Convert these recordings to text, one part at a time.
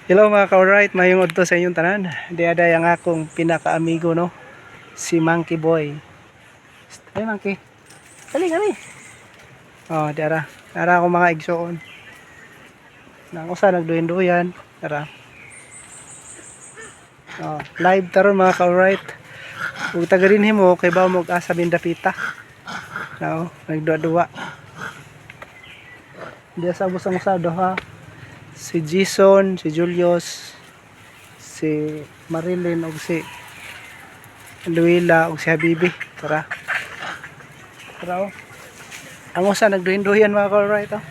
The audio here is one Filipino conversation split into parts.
Hello mga ka-alright, mayong udto sa inyong tanan. Diada ang akong pinaka-amigo, no? Si Monkey Boy. Ay, Monkey. Dali, dali. Oh, diara. Diara ako mga igsoon. Nang usa nagduyan-duyan. Diara. Oh, live taron mga ka-alright. Ug tagarin himo kay ba mo asa bindapita. No, nagduwa-duwa. Diya sa busang usado ha. Si Jason, si Julius, si Marilyn ug si Luila ug si Habibi. Tara. Tara oh. Ang usa nagduhin-duyan mga ka-alright oh.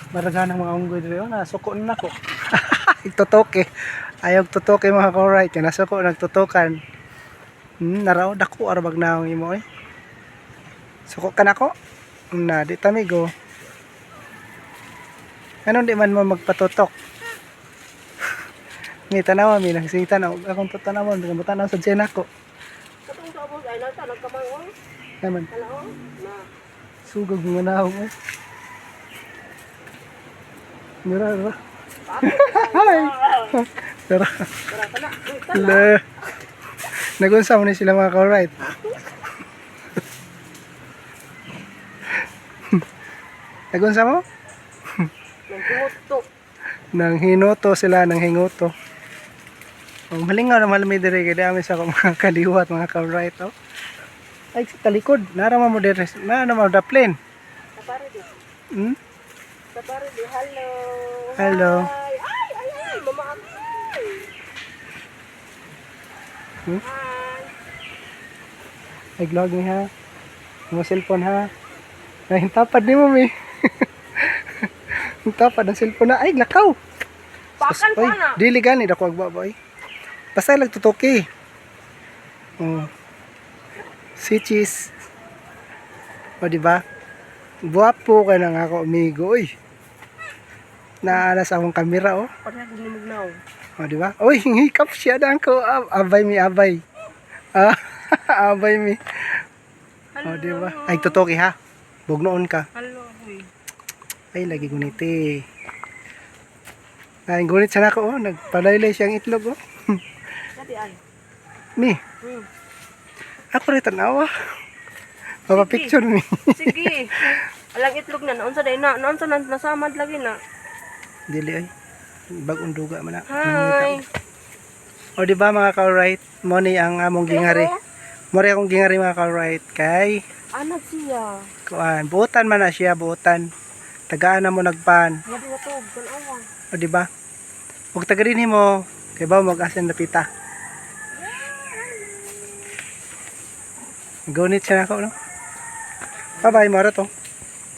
Baragan ng mga unggoy diri oh, nasuko na nako. Itutok eh. Ayaw tutok mga ka-alright, kaya nasuko nagtutukan. Naraw dako arabag naong imo eh. Suko ka nako. Na di tamigo. Anong di man mo magpatutok? May tanawa, may nagsingita na. Akong tatanawon, tanaw sa dyan ako. Katong sabog ay nata nagkamang Naman, Hello? Na. sugag mga naong eh. Mira, mira. Hi! Tara. Tara kana. Le. Nagunsa mo ni sila mga ka-alright. Nagunsa mo? Nagkuto. Nang hinuto sila, nang hinguto. Oh, malingaw na malami dire kay dami sa mga kaliwat mga ka-alright oh. Ay sa talikod, narama mo dire, narama mo da plane. Sapare di. Hmm? Sapare di. Hello. Hello. Hi. Ay, mama ako. Hmm? Hi. Ay vlog ni ha. Mo cellphone ha. Ay tapad ni mo mi. Tapad ang cellphone na ay lakaw. Pakan ko Oy, na. dili gani dako agbaboy. Basta lang tutuki. Oh. Si cheese. O di ba? Guwapo ka na nga ako amigo oy. Naala sa akong kamera oh. Parang ginimugnaw. O di ba? Oy, hingikap siya daan ko. Abay mi abay. Ah, abay mi. O di ba? Ay tutuki ha. Bugnoon ka. Hello. Ay lagi guniti. Ay gunit sana ko oh, nagpalaylay siyang itlog oh. Dati ay. Mi, ako rin tanawa. Papa picture mi. Sige. Alang itlog na naunsa day na. Naunsa na nasamad lagi na. Dili ay. Bagong duga man na. Hi. O di ba mga ka-alright, mo ni ang among gingari. Mo rin akong gingari mga ka-alright kay Anak siya. kuan, buotan man na siya, buotan. Tagaan na mo nagpan. Labi na to. Tanawa. O di ba? Ug tagarin mo kay ba mag-asen napita. Gunit siya nako no. Bye-bye, mara to.